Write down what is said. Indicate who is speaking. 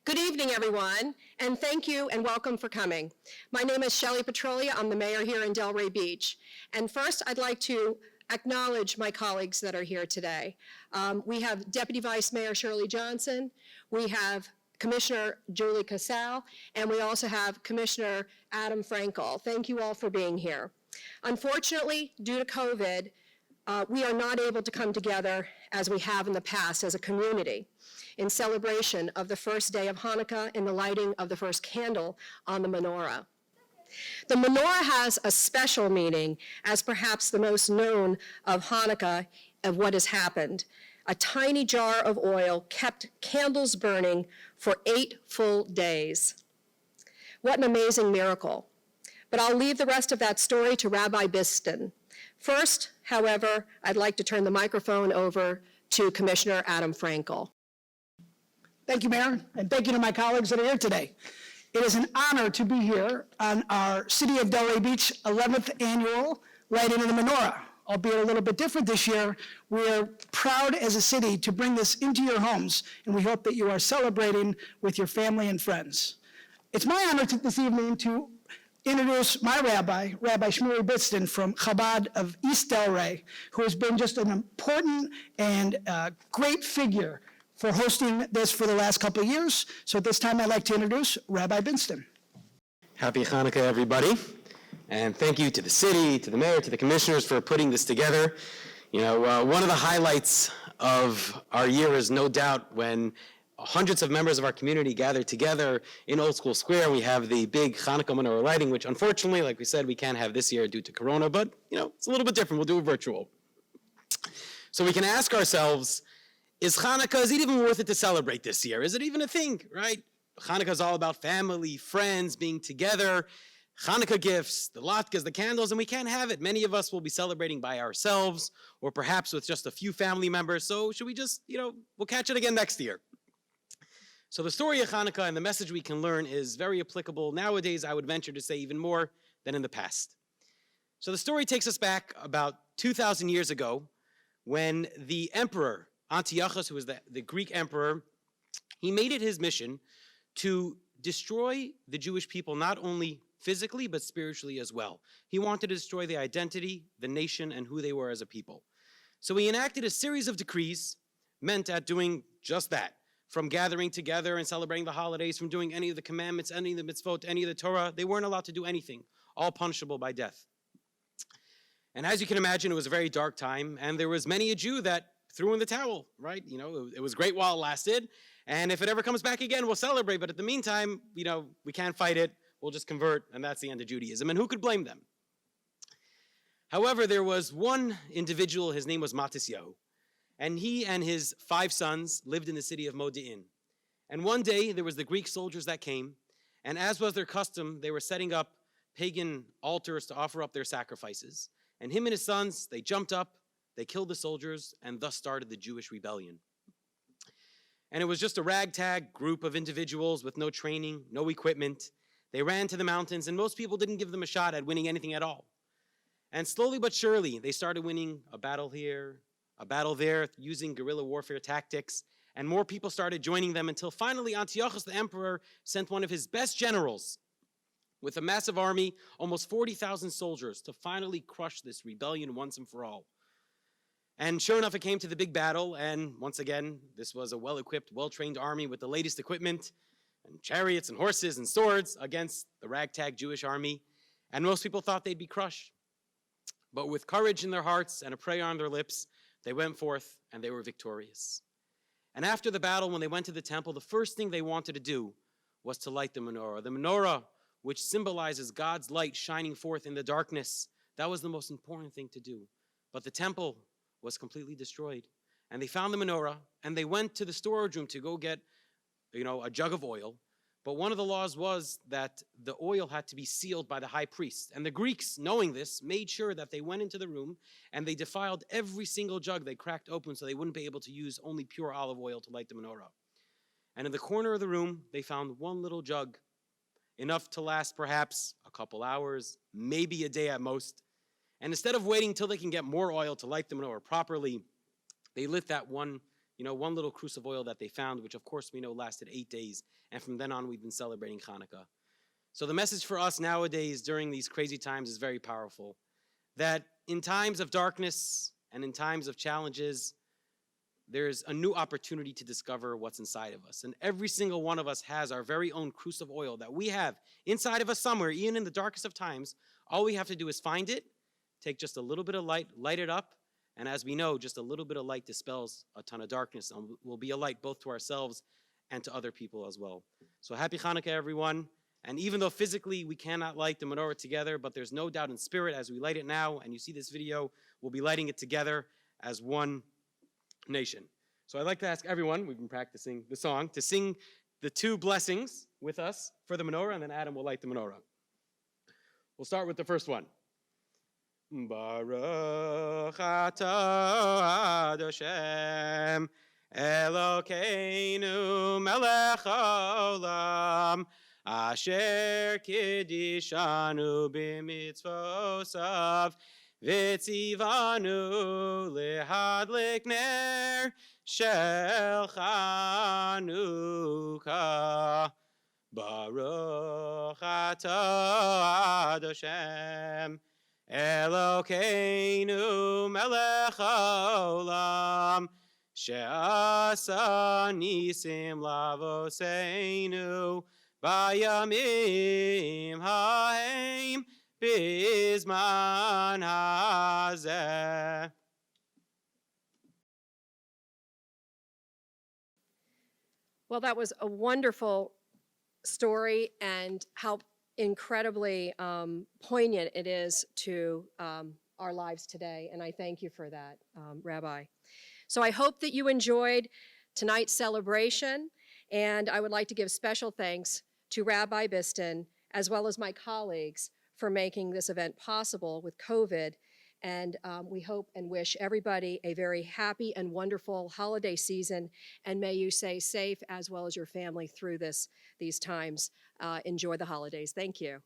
Speaker 1: Good evening, everyone, and thank you and welcome for coming. My name is Shelley Petrolia. I'm the mayor here in Delray Beach. And first, I'd like to acknowledge my colleagues that are here today. We have Deputy Vice Mayor Shirley Johnson, we have Commissioner Julie Casal, and we also have Commissioner Adam Frankel. Thank you all for being here. Unfortunately, due to COVID, we are not able to come together as we have in the past as a community in celebration of the first day of Hanukkah and the lighting of the first candle on the menorah. The menorah has a special meaning as perhaps the most known of Hanukkah of what has happened. A tiny jar of oil kept candles burning for 8 full days. What an amazing miracle. But I'll leave the rest of that story to Rabbi Biston. First, however, I'd like to turn the microphone over to Commissioner Adam Frankel.
Speaker 2: Thank you, Mayor, and thank you to my colleagues that are here today. It is an honor to be here on our City of Delray Beach 11th annual lighting of the menorah. Albeit a little bit different this year, we're proud as a city to bring this into your homes, and we hope that you are celebrating with your family and friends. It's my honor this evening to introduce my rabbi, Rabbi Shmuli Biston from Chabad of East Delray, who has been just an important and great figure for hosting this for the last couple of years. So at this time, I'd like to introduce Rabbi Biston.
Speaker 3: Happy Hanukkah, everybody. And thank you to the city, to the mayor, to the commissioners for putting this together. You know, one of the highlights of our year is no doubt when hundreds of members of our community gather together in Old School Square. We have the big Hanukkah Menorah Lighting, which unfortunately, like we said, we can't have this year due to Corona, but you know, it's a little bit different. We'll do it virtual. So we can ask ourselves, is it even worth it to celebrate this year? Is it even a thing, right? Hanukkah is all about family, friends, being together, Hanukkah gifts, the latkes, the candles, and we can't have it. Many of us will be celebrating by ourselves or perhaps with just a few family members. So should we just, we'll catch it again next year. So the story of Hanukkah and the message we can learn is very applicable nowadays, I would venture to say even more than in the past. So the story takes us back about 2,000 years ago when the emperor, Antiochus, who was the Greek emperor, he made it his mission to destroy the Jewish people not only physically but spiritually as well. He wanted to destroy the identity, the nation, and who they were as a people. So he enacted a series of decrees meant at doing just that. From gathering together and celebrating the holidays, from doing any of the commandments, any of the mitzvot, any of the Torah, they weren't allowed to do anything, all punishable by death. And as you can imagine, it was a very dark time, and there was many a Jew that threw in the towel, right? It was great while it lasted, and if it ever comes back again, we'll celebrate, but at the meantime, we can't fight it, we'll just convert, and that's the end of Judaism, and who could blame them? However, there was one individual, his name was Matisyahu, and he and his 5 sons lived in the city of Modi'in. And one day, there was the Greek soldiers that came, and as was their custom, they were setting up pagan altars to offer up their sacrifices. And him and his sons, they jumped up, they killed the soldiers, and thus started the Jewish rebellion. And it was just a ragtag group of individuals with no training, no equipment. They ran to the mountains, and most people didn't give them a shot at winning anything at all. And slowly but surely, they started winning a battle here, a battle there, using guerrilla warfare tactics, and more people started joining them until finally Antiochus the emperor sent one of his best generals with a massive army, almost 40,000 soldiers, to finally crush this rebellion once and for all. And sure enough, it came to the big battle, and once again, this was a well-equipped, well-trained army with the latest equipment, and chariots and horses and swords against the ragtag Jewish army, and most people thought they'd be crushed. But with courage in their hearts and a prayer on their lips, they went forth and they were victorious. And after the battle, when they went to the temple, the first thing they wanted to do was to light the menorah. The menorah, which symbolizes God's light shining forth in the darkness, that was the most important thing to do. But the temple was completely destroyed. And they found the menorah, and they went to the storage room to go get, a jug of oil. But one of the laws was that the oil had to be sealed by the high priest. And the Greeks, knowing this, made sure that they went into the room and they defiled every single jug they cracked open so they wouldn't be able to use only pure olive oil to light the menorah. And in the corner of the room, they found one little jug, enough to last perhaps a couple hours, maybe a day at most. And instead of waiting till they can get more oil to light the menorah properly, they lit that one one little cruse of oil that they found, which of course we know lasted 8 days. And from then on, we've been celebrating Hanukkah. So the message for us nowadays during these crazy times is very powerful. That in times of darkness and in times of challenges, there's a new opportunity to discover what's inside of us. And every single one of us has our very own cruse of oil that we have inside of us somewhere, even in the darkest of times. All we have to do is find it, take just a little bit of light, light it up, and as we know, just a little bit of light dispels a ton of darkness and will be a light both to ourselves and to other people as well. So happy Hanukkah, everyone. And even though physically we cannot light the menorah together, but there's no doubt in spirit as we light it now, and you see this video, we'll be lighting it together as one nation. So I'd like to ask everyone, we've been practicing the song, to sing the 2 blessings with us for the menorah, and then Adam will light the menorah. We'll start with the first one. Baruch atah Hashem Elokeinu melech haolam asher kiddishanu b'mitzvosav v'tzivanu lehadlik ner shel Chanukah. Baruch atah Hashem Elokeinu melech haolam she'asa nisim lavoseinu bayamim ha'hem bizman hazeh.
Speaker 1: Well, that was a wonderful story, and how incredibly poignant it is to our lives today, and I thank you for that, Rabbi. So I hope that you enjoyed tonight's celebration, and I would like to give special thanks to Rabbi Biston, as well as my colleagues, for making this event possible with COVID, and we hope and wish everybody a very happy and wonderful holiday season, and may you stay safe as well as your family through these times. Enjoy the holidays. Thank you.